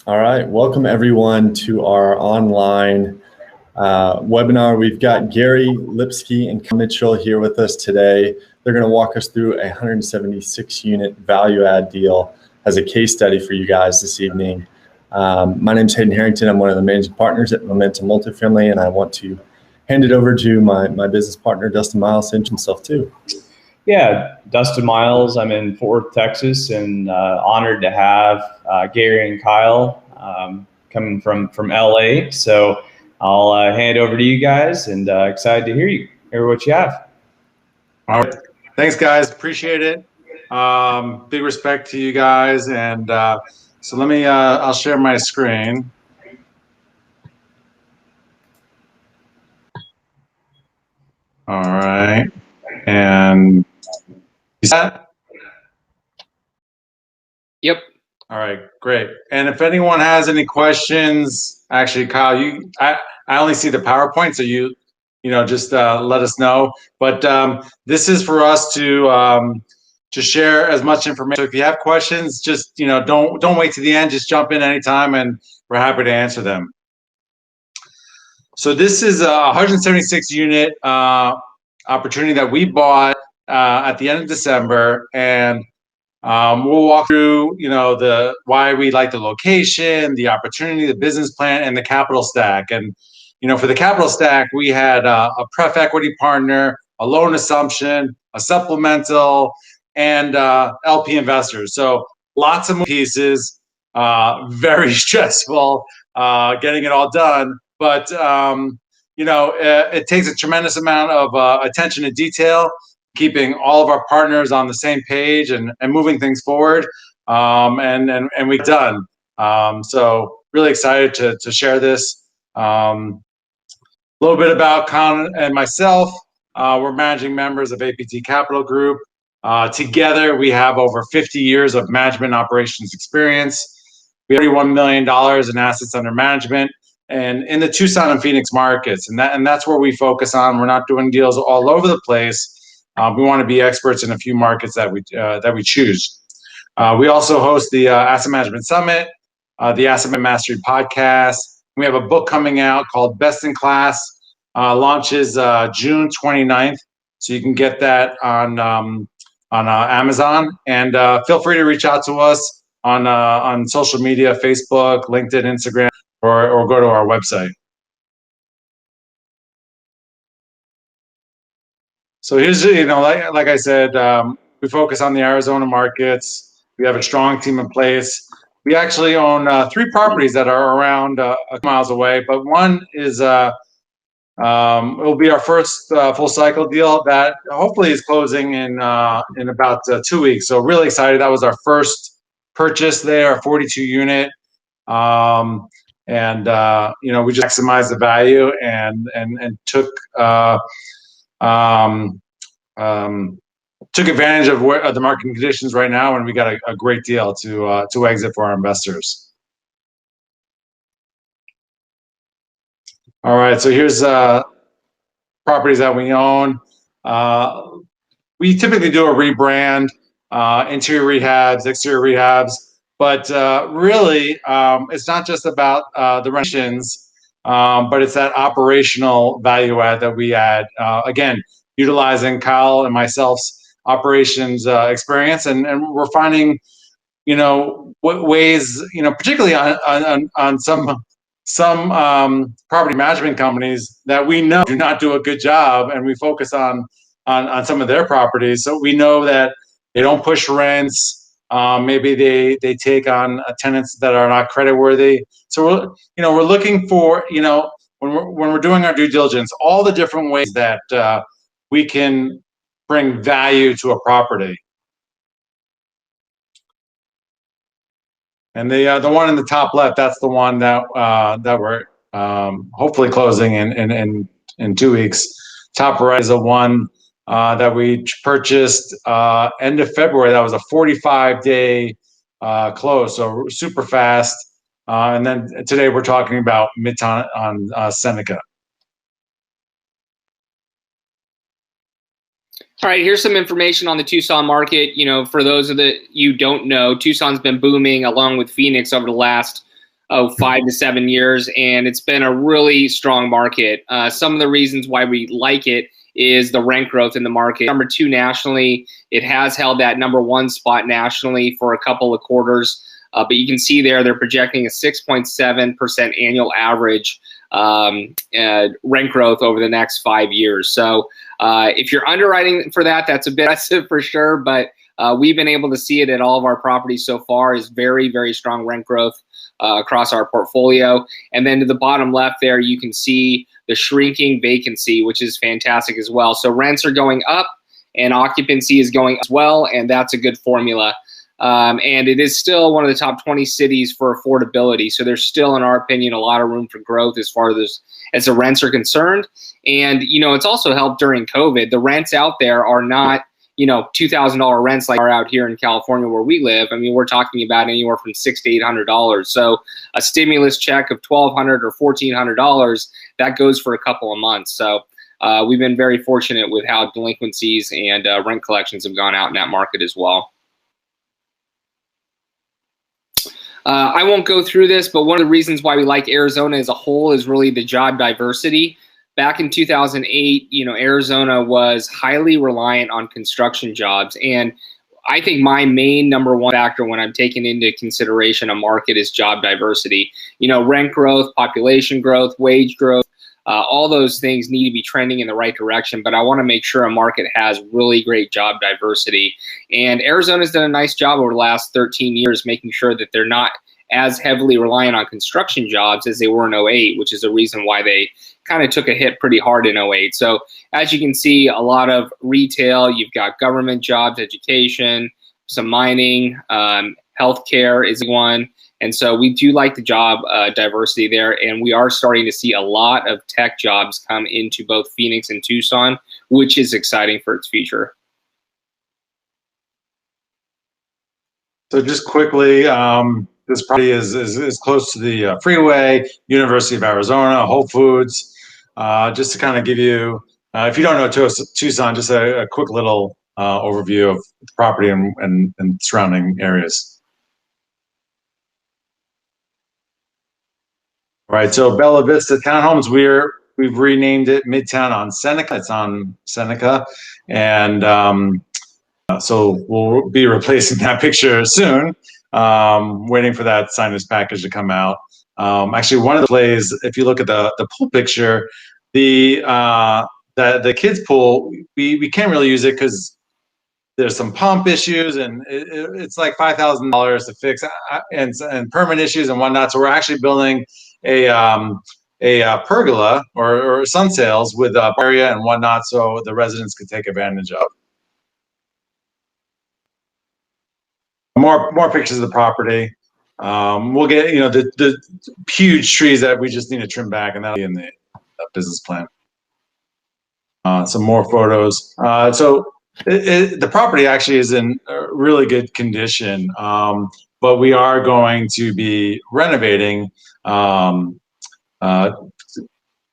All right, welcome everyone to our online webinar. We've got Gary Lipsky and Kyle Mitchell here with us today. They're going to walk us through a 176 unit value add deal as a case study for you guys this evening. My name is Hayden Harrington. I'm one of the managing partners at Momentum Multifamily, and I want to hand it over to my business partner, Dustin Miles, to introduce himself too. Yeah, Dustin Miles. I'm in Fort Worth, Texas, and honored to have Gary and Kyle coming from LA. So I'll hand it over to you guys, and excited to hear what you have. All right, thanks guys, appreciate it. Big respect to you guys, and so let me. I'll share my screen. All right, and is that? Yep. All right, great. And if anyone has any questions, actually, Kyle, I only see the PowerPoint, so you just let us know. But this is for us to share as much information. So if you have questions, just don't wait to the end. Just jump in anytime, and we're happy to answer them. So this is a 176 unit opportunity that we bought at the end of December, and we'll walk through, the why we like the location, the opportunity, the business plan, and the capital stack. And for the capital stack, we had a pref equity partner, a loan assumption, a supplemental, and LP investors. So lots of pieces, very stressful getting it all done. But it takes a tremendous amount of attention to detail, keeping all of our partners on the same page and moving things forward. And we've done. So really excited to share this. A little bit about Con and myself. We're managing members of APT Capital Group. Together, we have over 50 years of management operations experience. We have $31 million in assets under management, and in the Tucson and Phoenix markets, and that's where we focus on. We're not doing deals all over the place. We want to be experts in a few markets that we choose. We also host the Asset Management Summit, the Asset Mastery Podcast. We have a book coming out called Best in Class, launches June 29th, so you can get that on Amazon. And feel free to reach out to us on social media, Facebook, LinkedIn, Instagram, or go to our website. So here's, like I said, we focus on the Arizona markets. We have a strong team in place. We actually own 3 properties that are around miles away, but one is it will be our first full cycle deal that hopefully is closing in about 2 weeks. So really excited. That was our first purchase there, a 42 unit. We just maximized the value and took advantage of the market conditions right now, and we got a great deal to exit for our investors. All right, so here's properties that we own. We typically do a rebrand, interior rehabs, exterior rehabs, but really it's not just about the renovations, but it's that operational value add that we add. Again, utilizing Kyle and myself's operations experience, and we're finding, what ways, particularly on some property management companies that we know do not do a good job, and we focus on some of their properties. So we know that they don't push rents. Maybe they take on tenants that are not creditworthy. So we're looking for, when we're doing our due diligence, all the different ways that we can bring value to a property. And the one in the top left, that's the one that we're hopefully closing in 2 weeks. Top right is the one that we purchased end of February. That was a 45-day close, so super fast. And then today we're talking about Midtown on Seneca. All right, here's some information on the Tucson market. For those of you don't know, Tucson's been booming along with Phoenix over the last 5 to 7 years, and it's been a really strong market. Some of the reasons why we like it is the rent growth in the market. Number 2 nationally, it has held that number 1 spot nationally for a couple of quarters, but you can see there they're projecting a 6.7% annual average rent growth over the next 5 years. So if you're underwriting for that, that's a bit aggressive for sure, but we've been able to see it at all of our properties so far is very, very strong rent growth across our portfolio. And then to the bottom left there, you can see the shrinking vacancy, which is fantastic as well. So rents are going up and occupancy is going as well, and that's a good formula. And it is still one of the top 20 cities for affordability. So there's still, in our opinion, a lot of room for growth as far as the rents are concerned. And, you know, it's also helped during COVID. The rents out there are not, you know, $2,000 rents like are out here in California where we live. I mean, we're talking about anywhere from $600 to $800. So a stimulus check of $1,200 or $1,400, that goes for a couple of months. So we've been very fortunate with how delinquencies and rent collections have gone out in that market as well. I won't go through this, but one of the reasons why we like Arizona as a whole is really the job diversity. Back in 2008, you know, Arizona was highly reliant on construction jobs. And I think my main number 1 factor when I'm taking into consideration a market is job diversity. You know, rent growth, population growth, wage growth, all those things need to be trending in the right direction. But I want to make sure a market has really great job diversity. And Arizona's done a nice job over the last 13 years making sure that they're not as heavily reliant on construction jobs as they were in 08, which is the reason why they kind of took a hit pretty hard in 08. So as you can see, a lot of retail, you've got government jobs, education, some mining, healthcare is one. And so we do like the job diversity there. And we are starting to see a lot of tech jobs come into both Phoenix and Tucson, which is exciting for its future. So just quickly, this property is close to the freeway, University of Arizona, Whole Foods. Just to kind of give you, if you don't know Tucson, just a quick little overview of the property and surrounding areas. All right, so Bella Vista Townhomes, we've renamed it Midtown on Seneca. It's on Seneca, and so we'll be replacing that picture soon. Waiting for that signage package to come out. Actually, one of the plays, if you look at the pool picture, the kids pool, we can't really use it because there's some pump issues and it's like $5,000 to fix and permit issues and whatnot. So we're actually building a pergola or sun sails with area and whatnot, so the residents could take advantage of. More pictures of the property. We'll get, you know, the huge trees that we just need to trim back, and that'll be in the business plan. Some more photos. So the property actually is in really good condition, but we are going to be renovating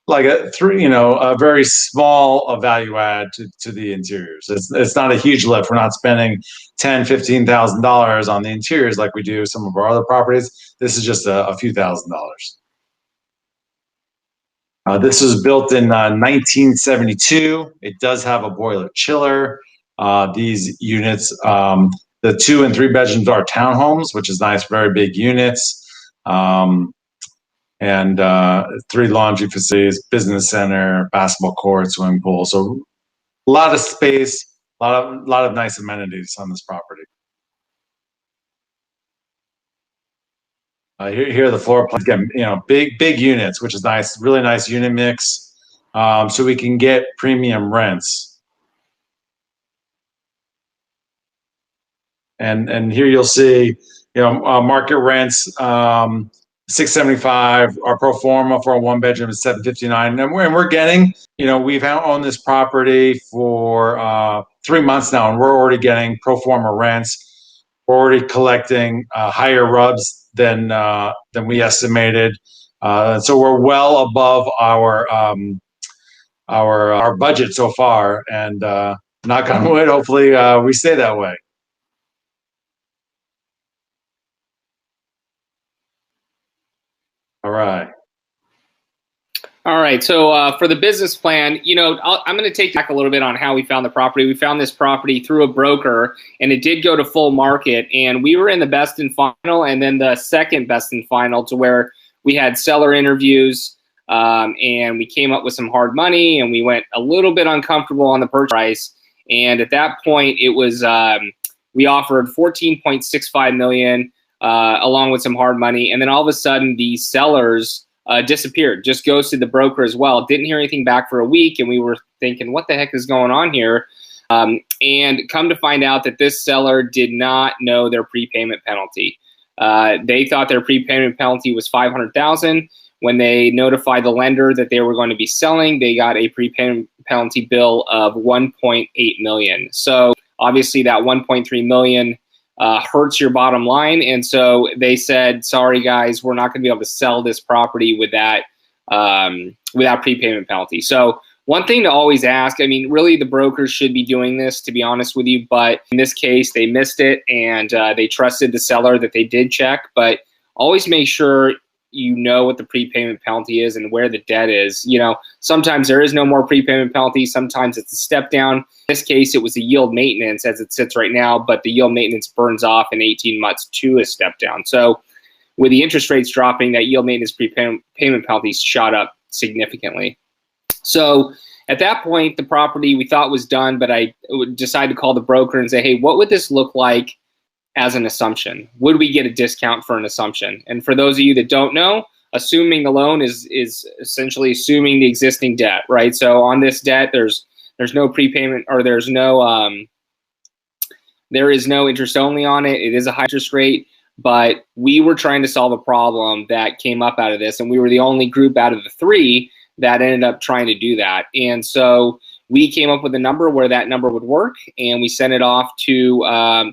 like a very small value add to the interiors. It's not a huge lift. We're not spending $10,000–$15,000 on the interiors like we do some of our other properties. This is just a few $1,000s. This was built in 1972. It does have a boiler chiller. These units, the 2 and 3 bedrooms are townhomes, which is nice, very big units. And 3 laundry facilities, business center, basketball court, swimming pool. So a lot of space, a lot of nice amenities on this property. Here are the floor plans. Again, you know, big units, which is nice, really nice unit mix, so we can get premium rents. And here you'll see, you know, market rents. $675. Our pro forma for a 1-bedroom is $759, and we're getting, you know, we've owned this property for 3 months now, and we're already getting pro forma rents. We're already collecting higher RUBS than we estimated, so we're well above our budget so far. And knock on wood, hopefully we stay that way. All right. All right. So for the business plan, I'm going to take back a little bit on how we found the property. We found this property through a broker, and it did go to full market. And we were in the best and final, and then the second best and final, to where we had seller interviews, and we came up with some hard money, and we went a little bit uncomfortable on the purchase price. And at that point, it was we offered $14.65 million along with some hard money, and then all of a sudden, the sellers disappeared, just ghosted the broker as well. Didn't hear anything back for a week, and we were thinking, what the heck is going on here? And come to find out that this seller did not know their prepayment penalty. They thought their prepayment penalty was $500,000. When they notified the lender that they were going to be selling, they got a prepayment penalty bill of $1.8 million. So obviously that $1.3 million hurts your bottom line. And so they said, sorry, guys, we're not going to be able to sell this property with that without prepayment penalty. So one thing to always ask, I mean, really the brokers should be doing this, to be honest with you. But in this case, they missed it, and they trusted the seller that they did check. But always make sure you know what the prepayment penalty is and where the debt is. Sometimes there is no more prepayment penalty. Sometimes it's a step down. In this case, it was a yield maintenance as it sits right now, but the yield maintenance burns off in 18 months to a step down. So with the interest rates dropping, that yield maintenance prepayment penalty shot up significantly. So at that point, the property we thought was done, but I decided to call the broker and say, hey, what would this look like as an assumption? Would we get a discount for an assumption? And for those of you that don't know, assuming the loan is essentially assuming the existing debt, right? So on this debt, there's no prepayment, or there is no interest only on it. It is a high interest rate, but we were trying to solve a problem that came up out of this, and we were the only group out of the three that ended up trying to do that. And so we came up with a number where that number would work, and we sent it off to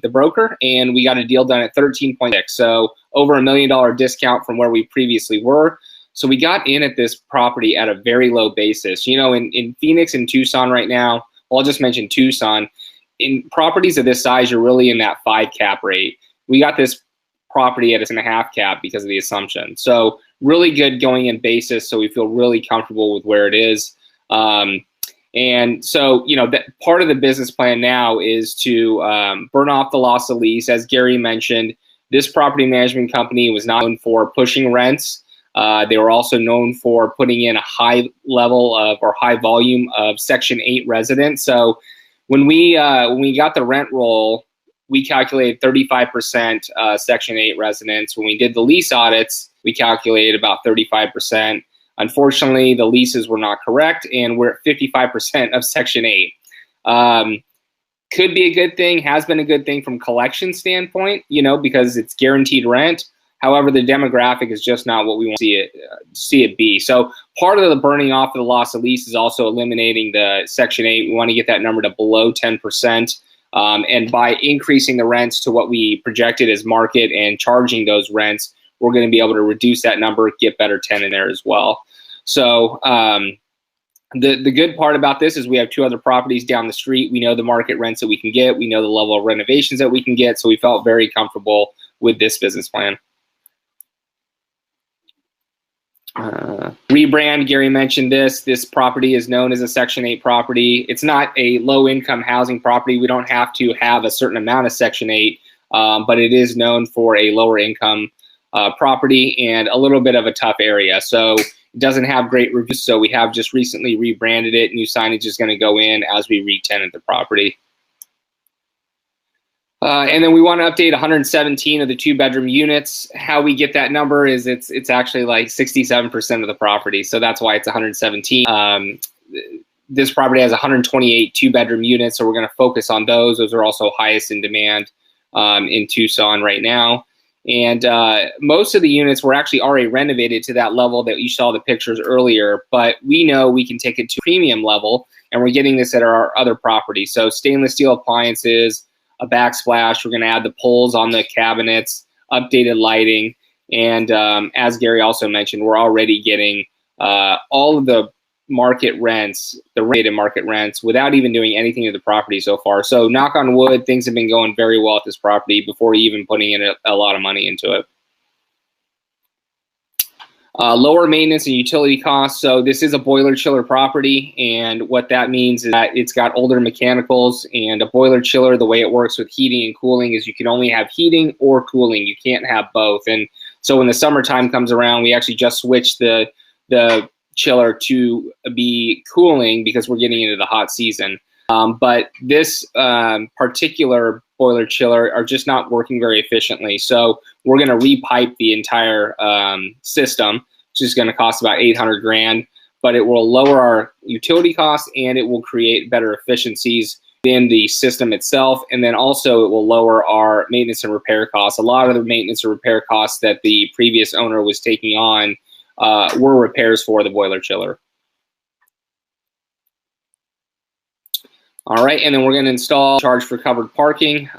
the broker, and we got a deal done at 13.6. So over $1 million discount from where we previously were. So we got in at this property at a very low basis. In Phoenix and Tucson right now, well, I'll just mention Tucson. In properties of this size, you're really in that 5 cap rate. We got this property at a 6.5 cap because of the assumption. So really good going in basis. So we feel really comfortable with where it is. And so, that part of the business plan now is to burn off the loss of lease. As Gary mentioned, this property management company was not known for pushing rents. They were also known for putting in a high level of, or high volume of Section 8 residents. So when we got the rent roll, we calculated 35% Section 8 residents. When we did the lease audits, we calculated about 35%. Unfortunately, the leases were not correct, and we're at 55% of Section 8. Could be a good thing, has been a good thing from collection standpoint, because it's guaranteed rent. However, the demographic is just not what we want to see it be. So part of the burning off of the loss of lease is also eliminating the Section 8. We want to get that number to below 10%. And by increasing the rents to what we projected as market and charging those rents, we're going to be able to reduce that number, get better tenant there as well. So the good part about this is we have 2 other properties down the street. We know the market rents that we can get. We know the level of renovations that we can get. So we felt very comfortable with this business plan. Rebrand, Gary mentioned this. This property is known as a Section 8 property. It's not a low-income housing property. We don't have to have a certain amount of Section 8, but it is known for a lower income property and a little bit of a tough area. So it doesn't have great reviews. So we have just recently rebranded it. New signage is going to go in as we re-tenant the property. And then we want to update 117 of the 2-bedroom units. How we get that number is it's actually like 67% of the property. So that's why it's 117. This property has 128 2-bedroom units. So we're going to focus on those. Those are also highest in demand in Tucson right now. And most of the units were actually already renovated to that level that you saw the pictures earlier. But we know we can take it to premium level. And we're getting this at our other properties. So stainless steel appliances, a backsplash. We're going to add the poles on the cabinets, updated lighting. And as Gary also mentioned, we're already getting all of the market rents, the rated market rents, without even doing anything to the property so far. So knock on wood, things have been going very well at this property before even putting in a lot of money into it. Lower maintenance and utility costs. So this is a boiler chiller property, and what that means is that it's got older mechanicals, and a boiler chiller, the way it works with heating and cooling is you can only have heating or cooling. You can't have both. And so when the summertime comes around, we actually just switched the chiller to be cooling because we're getting into the hot season. But this particular boiler chiller are just not working very efficiently. So we're going to repipe the entire system, which is going to cost about $800,000, but it will lower our utility costs and it will create better efficiencies in the system itself. And then also it will lower our maintenance and repair costs. A lot of the maintenance and repair costs that the previous owner was taking on were repairs for the boiler chiller. All right, and then we're going to install charge for covered parking.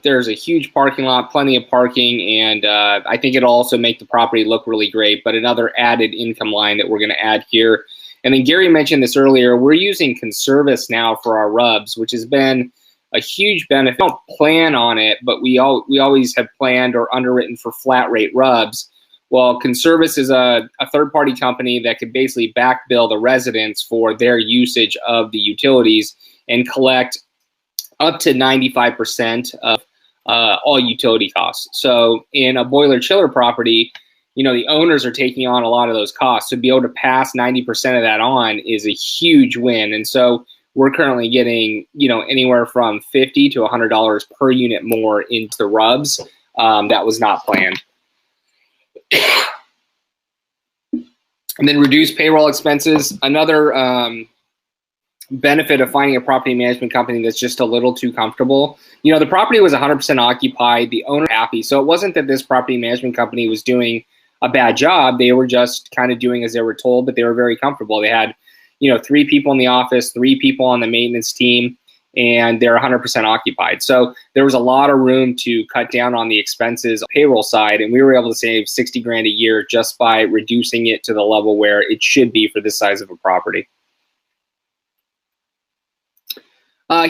There's a huge parking lot, plenty of parking, and I think it'll also make the property look really great, but another added income line that we're going to add here. And then Gary mentioned this earlier, we're using Conservice now for our rubs, which has been a huge benefit. We don't plan on it, but we always have planned or underwritten for flat rate rubs. Well, Conservice is a third-party company that could basically back bill the residents for their usage of the utilities and collect up to 95% of all utility costs. So in a boiler chiller property, you know, the owners are taking on a lot of those costs. To be able to pass 90% of that on is a huge win. And so we're currently getting, you know, anywhere from $50 to $100 per unit more into the rubs. That was not planned. And then reduce payroll expenses. Another benefit of finding a property management company that's just a little too comfortable. You know, the property was 100% occupied, the owner happy. So it wasn't that this property management company was doing a bad job. They were just kind of doing as they were told, but they were very comfortable. They had, you know, 3 people in the office, 3 people on the maintenance team, and they're 100% occupied. So there was a lot of room to cut down on the expenses payroll side, and we were able to save $60,000 a year just by reducing it to the level where it should be for this size of a property.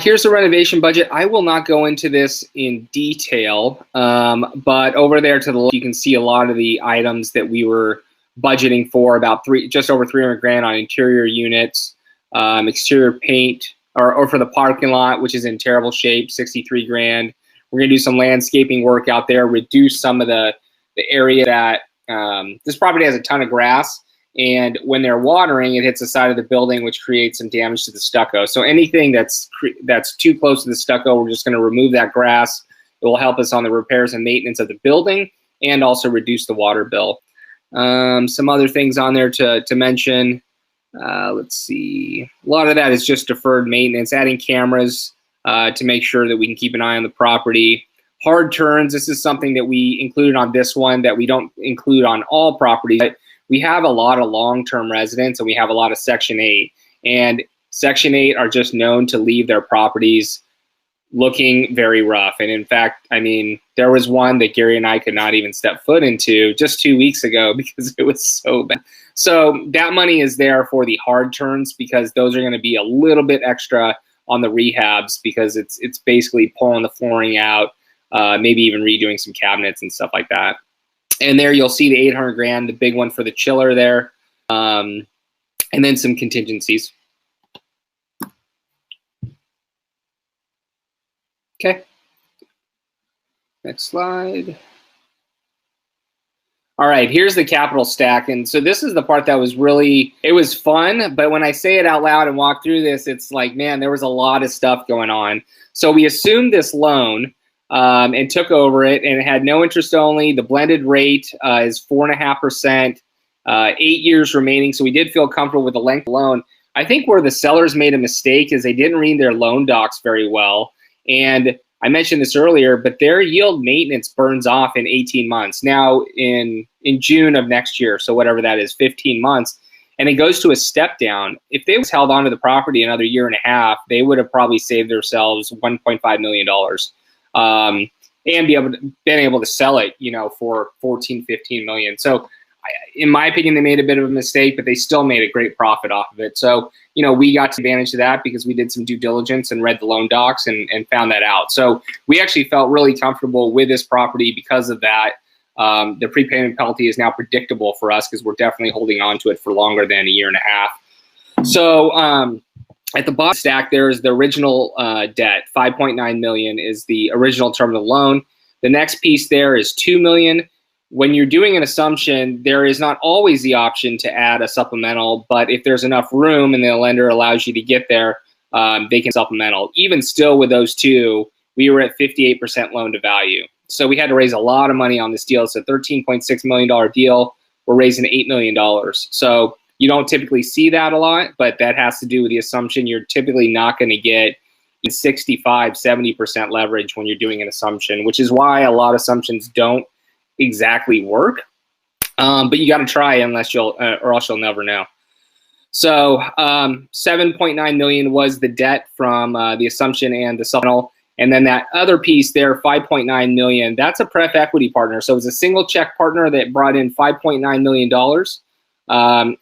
Here's the renovation budget. I will not go into this in detail, but over there to the left, you can see a lot of the items that we were budgeting for, about just over $300,000 on interior units, exterior paint, or for the parking lot, which is in terrible shape, $63,000. We're gonna do some landscaping work out there, reduce some of the area that this property has a ton of grass. And when they're watering, it hits the side of the building, which creates some damage to the stucco. So anything that's too close to the stucco, we're just going to remove that grass. It will help us on the repairs and maintenance of the building and also reduce the water bill. Some other things on there to mention. Let's see. A lot of that is just deferred maintenance, adding cameras to make sure that we can keep an eye on the property. Hard turns. This is something that we included on this one that we don't include on all properties. But we have a lot of long-term residents and we have a lot of Section 8. And Section 8 are just known to leave their properties looking very rough. And in fact, I mean, there was one that Gary and I could not even step foot into just 2 weeks ago because it was so bad. So that money is there for the hard turns because those are going to be a little bit extra on the rehabs because it's basically pulling the flooring out, maybe even redoing some cabinets and stuff like that. And there you'll see the $800,000, the big one for the chiller there, and then some contingencies. Okay. Next slide. All right, here's the capital stack. And so this is the part that was really, it was fun, but when I say it out loud and walk through this, it's like, man, there was a lot of stuff going on. So we assumed this loan and took over it, and it had no interest only. The blended rate is 4.5%, 8 years remaining. So we did feel comfortable with the length of the loan. I think where the sellers made a mistake is they didn't read their loan docs very well. And I mentioned this earlier, but their yield maintenance burns off in 18 months. Now in June of next year, so whatever that is, 15 months, and it goes to a step down. If they was held onto the property another year and a half, they would have probably saved themselves $1.5 million. And been able to sell it, you know, for 14, 15 million. So in my opinion, they made a bit of a mistake, but they still made a great profit off of it. So, you know, we got advantage of that because we did some due diligence and read the loan docs and found that out. So we actually felt really comfortable with this property because of that. the prepayment penalty is now predictable for us because we're definitely holding on to it for longer than a year and a half. So at the bottom stack, there is the original debt. $5.9 million is the original term of the loan. The next piece there is $2 million. When you're doing an assumption, there is not always the option to add a supplemental, but if there's enough room and the lender allows you to get there, they can supplemental. Even still with those two, we were at 58% loan to value. So we had to raise a lot of money on this deal. It's a $13.6 million deal. We're raising $8 million. So you don't typically see that a lot, but that has to do with the assumption you're typically not going to get 65, 70% leverage when you're doing an assumption, which is why a lot of assumptions don't exactly work. But you got to try unless or else you'll never know. So $7.9 million was the debt from the assumption and the supplemental. And then that other piece there, $5.9 million, that's a pref equity partner. So it was a single check partner that brought in $5.9 million.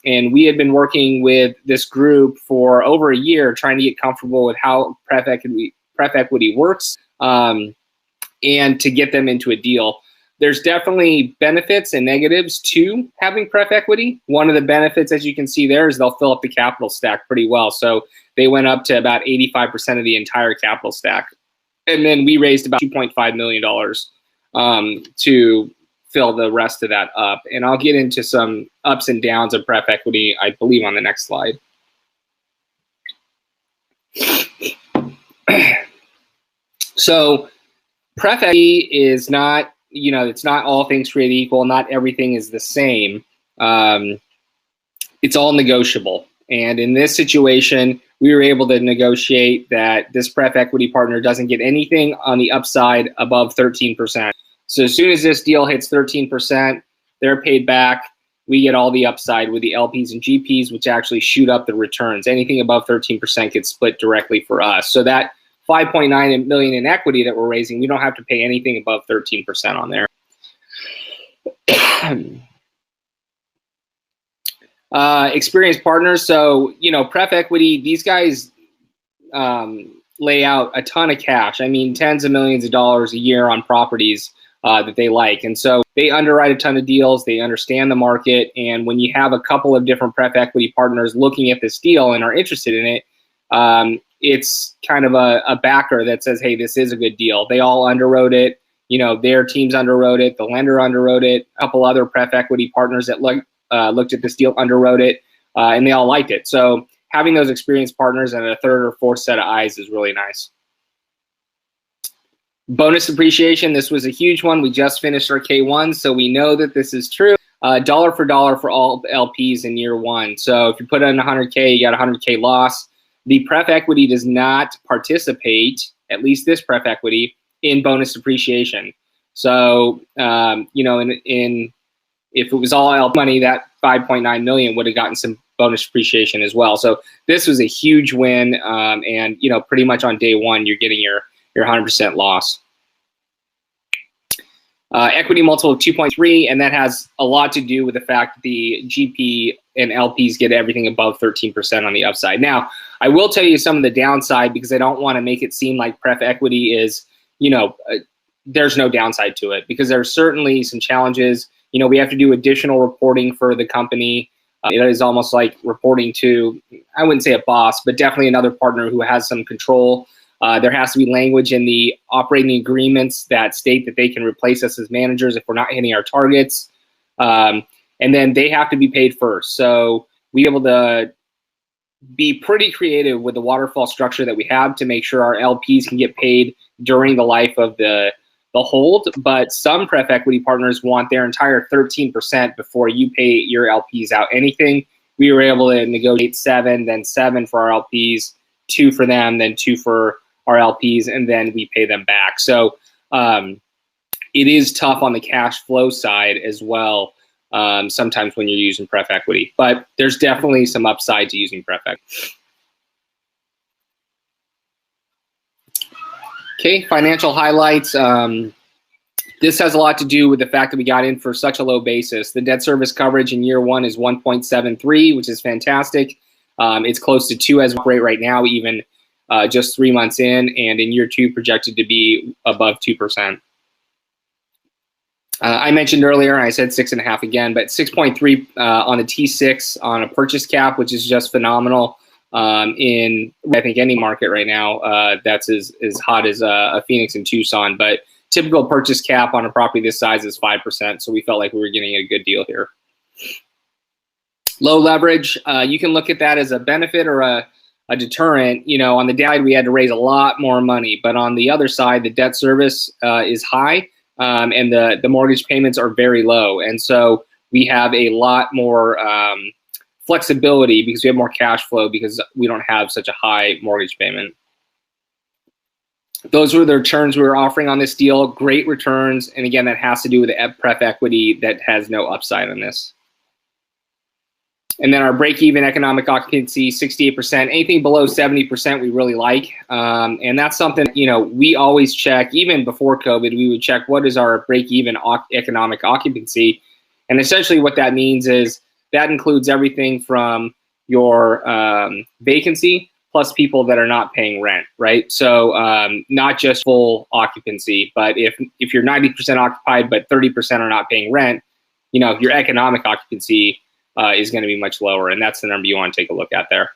And we had been working with this group for over a year, trying to get comfortable with how pref equity works, and to get them into a deal. There's definitely benefits and negatives to having pref equity. One of the benefits, as you can see there, is they'll fill up the capital stack pretty well. So they went up to about 85% of the entire capital stack. And then we raised about $2.5 million to fill the rest of that up. And I'll get into some ups and downs of pref equity, I believe, on the next slide. So pref equity is not, it's not all things created equal. Not everything is the same. It's all negotiable. And in this situation, we were able to negotiate that this pref equity partner doesn't get anything on the upside above 13%. So as soon as this deal hits 13%, they're paid back. We get all the upside with the LPs and GPs, which actually shoot up the returns. Anything above 13% gets split directly for us. So that $5.9 million in equity that we're raising, we don't have to pay anything above 13% on there. Experienced partners. So, pref equity, these guys lay out a ton of cash. I mean, tens of millions of dollars a year on properties that they like. And so they underwrite a ton of deals. They understand the market. And when you have a couple of different pref equity partners looking at this deal and are interested in it, it's kind of a backer that says, hey, this is a good deal. They all underwrote it. Their teams underwrote it. The lender underwrote it. A couple other pref equity partners that looked at this deal underwrote it, and they all liked it. So having those experienced partners and a third or fourth set of eyes is really nice. Bonus appreciation. This was a huge one. We just finished our K1, so we know that this is true. Dollar for dollar for all LPs in year one. So if you put in 100K, you got 100K loss. The pref equity does not participate, at least this pref equity, in bonus appreciation. So, if it was all LP money, that $5.9 million would have gotten some bonus appreciation as well. So this was a huge win, and pretty much on day one, you're getting your 100% loss. Equity multiple of 2.3, and that has a lot to do with the fact that the GP and LPs get everything above 13% on the upside. Now, I will tell you some of the downside because I don't want to make it seem like pref equity is, there's no downside to it, because there's certainly some challenges. We have to do additional reporting for the company. It is almost like reporting to, I wouldn't say a boss, but definitely another partner who has some control. There has to be language in the operating agreements that state that they can replace us as managers if we're not hitting our targets. And then they have to be paid first. So we're able to be pretty creative with the waterfall structure that we have to make sure our LPs can get paid during the life of the hold. But some pref equity partners want their entire 13% before you pay your LPs out anything. We were able to negotiate 7, then 7 for our LPs, 2 for them, then 2 for our LPs, and then we pay them back. So it is tough on the cash flow side as well, sometimes when you're using pref equity. But there's definitely some upside to using pref equity. Okay, financial highlights. This has a lot to do with the fact that we got in for such a low basis. The debt service coverage in year one is 1.73, which is fantastic. It's close to 2 as rate right now, even just 3 months in, and in year 2 projected to be above 2%. I mentioned earlier, and I said 6.5 again, but 6.3 on a T6 on a purchase cap, which is just phenomenal in, I think, any market right now that's as hot as a Phoenix and Tucson. But typical purchase cap on a property this size is 5%, so we felt like we were getting a good deal here. Low leverage, you can look at that as a benefit or a deterrent. You know, on the downside, we had to raise a lot more money, but on the other side, the debt service is high. And the mortgage payments are very low. And so we have a lot more flexibility because we have more cash flow because we don't have such a high mortgage payment. Those were the returns we were offering on this deal. Great returns. And again, that has to do with the pref equity that has no upside on this. And then our break-even economic occupancy, 68%. Anything below 70% we really like. And that's something, you know, we always check. Even before COVID, we would check what is our break-even economic occupancy. And essentially what that means is that includes everything from your vacancy plus people that are not paying rent, right? So not just full occupancy, but if you're 90% occupied but 30% are not paying rent, you know, your economic occupancy is going to be much lower, and that's the number you want to take a look at there.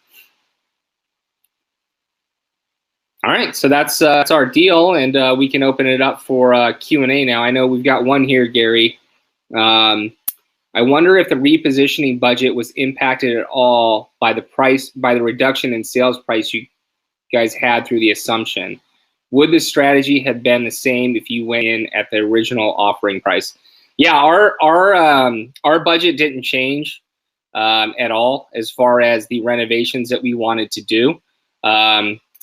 All right, so that's our deal, and we can open it up for Q&A now. I know we've got one here, Gary. I wonder if the repositioning budget was impacted at all by the reduction in sales price you guys had through the assumption. Would the strategy have been the same if you went in at the original offering price? Yeah, our budget didn't change at all as far as the renovations that we wanted to do.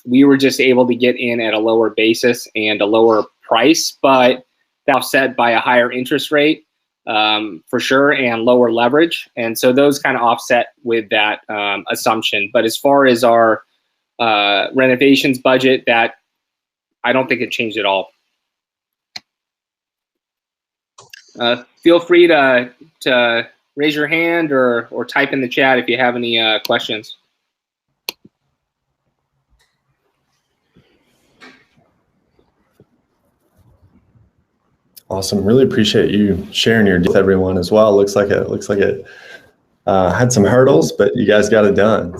We were just able to get in at a lower basis and a lower price, but offset by a higher interest rate for sure and lower leverage. And so those kind of offset with that assumption. But as far as our renovations budget, that I don't think it changed at all. Feel free to raise your hand or type in the chat if you have any questions. Awesome. Really appreciate you sharing your deal with everyone as well. Looks like it had some hurdles, but you guys got it done.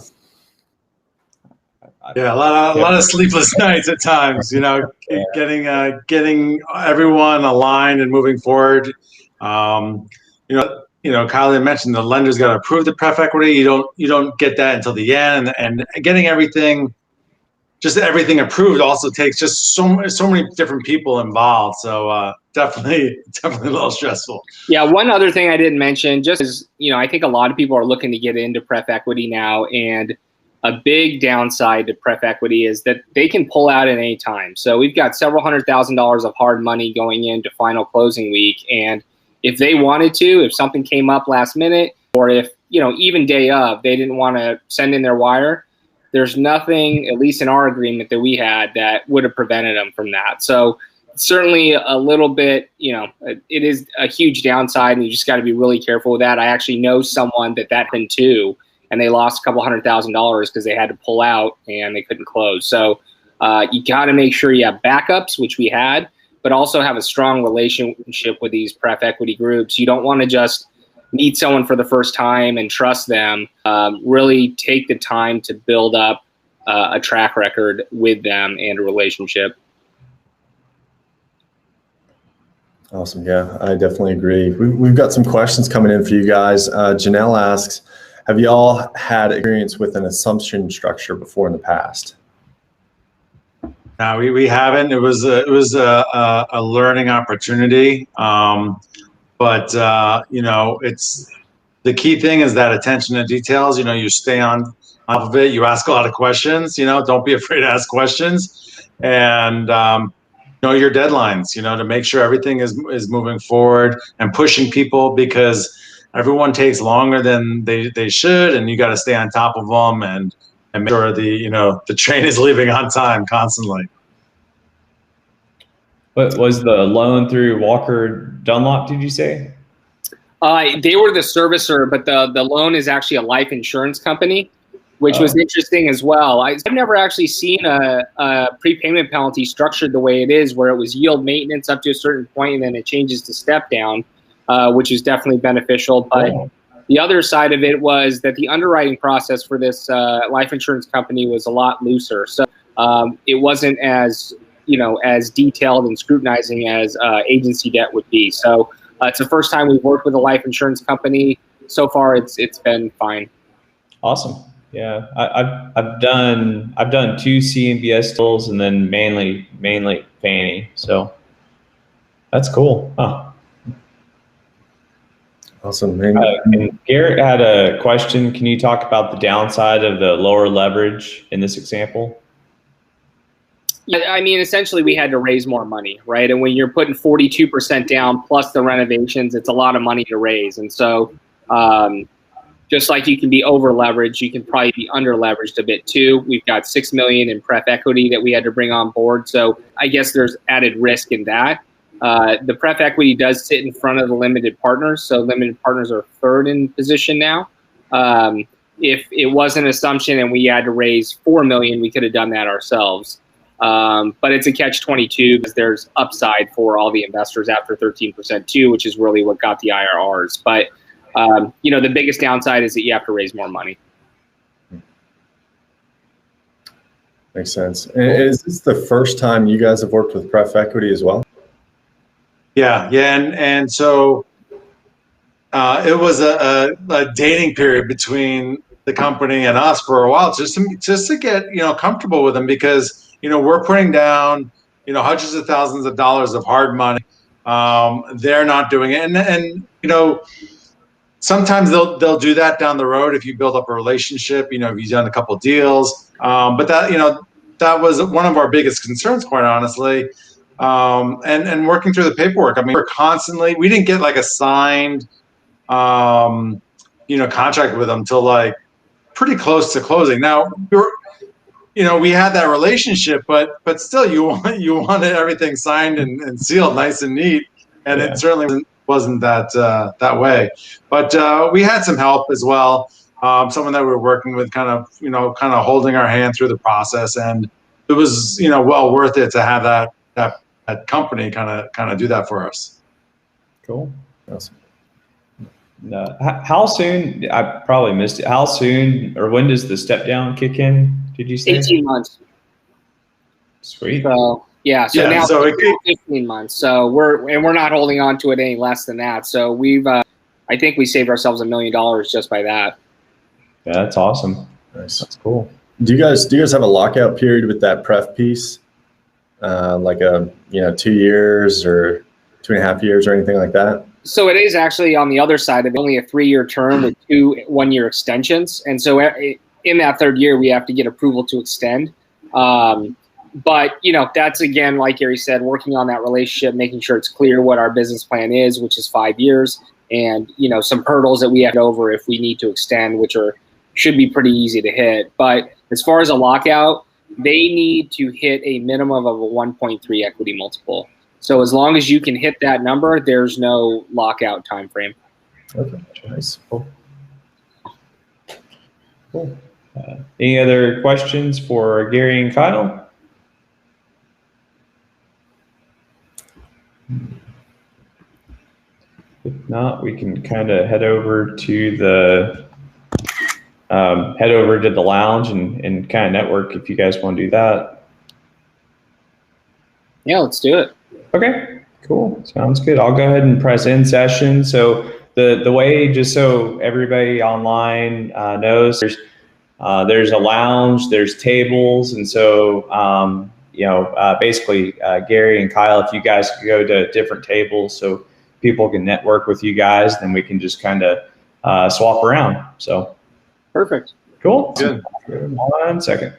Yeah, a lot of sleepless nights at times. You know, getting everyone aligned and moving forward. You know, Kyle had mentioned the lender's got to approve the pref equity. You don't get that until the end, and getting everything approved also takes just so many different people involved. So definitely a little stressful. Yeah, one other thing I didn't mention, just is, you know, I think a lot of people are looking to get into pref equity now, and a big downside to pref equity is that they can pull out at any time. So we've got several $100,000s of hard money going into final closing week, and if they wanted to, if something came up last minute, or if, you know, even day of, they didn't want to send in their wire, there's nothing, at least in our agreement that we had, that would have prevented them from that. So certainly a little bit, you know, it is a huge downside, and you just got to be really careful with that. I actually know someone that happened to, and they lost a couple $100,000 because they had to pull out and they couldn't close. So you got to make sure you have backups, which we had, but also have a strong relationship with these pref equity groups. You don't want to just meet someone for the first time and trust them. Really take the time to build up a track record with them and a relationship. Awesome. Yeah, I definitely agree. We've got some questions coming in for you guys. Janelle asks, have you all had experience with an assumption structure before in the past? No, we haven't. It was a learning opportunity. But you know, it's the key thing is that attention to details. You know, you stay on top of it. You ask a lot of questions. You know, don't be afraid to ask questions, and know your deadlines. You know, to make sure everything is moving forward and pushing people, because everyone takes longer than they should, and you got to stay on top of them and make sure the train is leaving on time constantly. What was the loan through Walker Dunlop, did you say? They were the servicer, but the loan is actually a life insurance company. which was interesting as well. I've never actually seen a prepayment penalty structured the way it is, where it was yield maintenance up to a certain point and then it changes to step down, which is definitely beneficial. But the other side of it was that the underwriting process for this life insurance company was a lot looser. So it wasn't as, as detailed and scrutinizing as agency debt would be. So it's the first time we've worked with a life insurance company. So far, it's been fine. Awesome. Yeah, I've done 2 CMBS deals and then mainly Fannie. So that's cool. Huh. Awesome. And Garrett had a question. Can you talk about the downside of the lower leverage in this example? Yeah, I mean, essentially, we had to raise more money, right? And when you're putting 42% down plus the renovations, it's a lot of money to raise. And so, just like you can be over leveraged, you can probably be under leveraged a bit too. We've got $6 million in pref equity that we had to bring on board. So I guess there's added risk in that. The pref equity does sit in front of the limited partners. So limited partners are third in position now. If it was an assumption and we had to raise $4 million, we could have done that ourselves. But it's a catch-22 because there's upside for all the investors after 13% too, which is really what got the IRRs. But the biggest downside is that you have to raise more money. Makes sense. And is this the first time you guys have worked with pref equity as well? Yeah. And so it was a dating period between the company and us for a while, just to get comfortable with them, because we're putting down hundreds of thousands of dollars of hard money. They're not doing it, and sometimes they'll do that down the road if you build up a relationship. If you've done a couple of deals, but that was one of our biggest concerns, quite honestly. And working through the paperwork. I mean, we didn't get like a signed contract with them until like pretty close to closing. Now we had that relationship, but still you wanted everything signed and sealed nice and neat, and it certainly wasn't that way. But we had some help as well. Someone that we were working with, kind of holding our hand through the process, and it was well worth it to have that company kind of do that for us. Cool. Awesome. How soon? I probably missed it. How soon, or when does the step down kick in? Did you say 18 months? Sweet. So now it's 15 months. So we're not holding on to it any less than that. So we've I think we saved ourselves $1 million just by that. Yeah, that's awesome. Nice. That's cool. Do you guys have a lockout period with that pref piece? Like 2 years or 2.5 years or anything like that? So it is actually on the other side of it, only a 3-year term with 2 1-year extensions. And so in that 3rd year, we have to get approval to extend. But, that's, again, like Gary said, working on that relationship, making sure it's clear what our business plan is, which is 5 years, and, some hurdles that we have over if we need to extend, which should be pretty easy to hit. But as far as a lockout, they need to hit a minimum of a 1.3 equity multiple. So as long as you can hit that number, there's no lockout time frame. Okay, nice. Cool. Any other questions for Gary and Kyle? If not, we can kind of head over to the lounge and kind of network if you guys want to do that. Yeah, let's do it. Okay, cool. Sounds good. I'll go ahead and press end session. So the way, just so everybody online knows, there's a lounge, there's tables, and so basically Gary and Kyle, if you guys could go to different tables so people can network with you guys, then we can just kind of swap around. So perfect. Cool. Good. 1 second.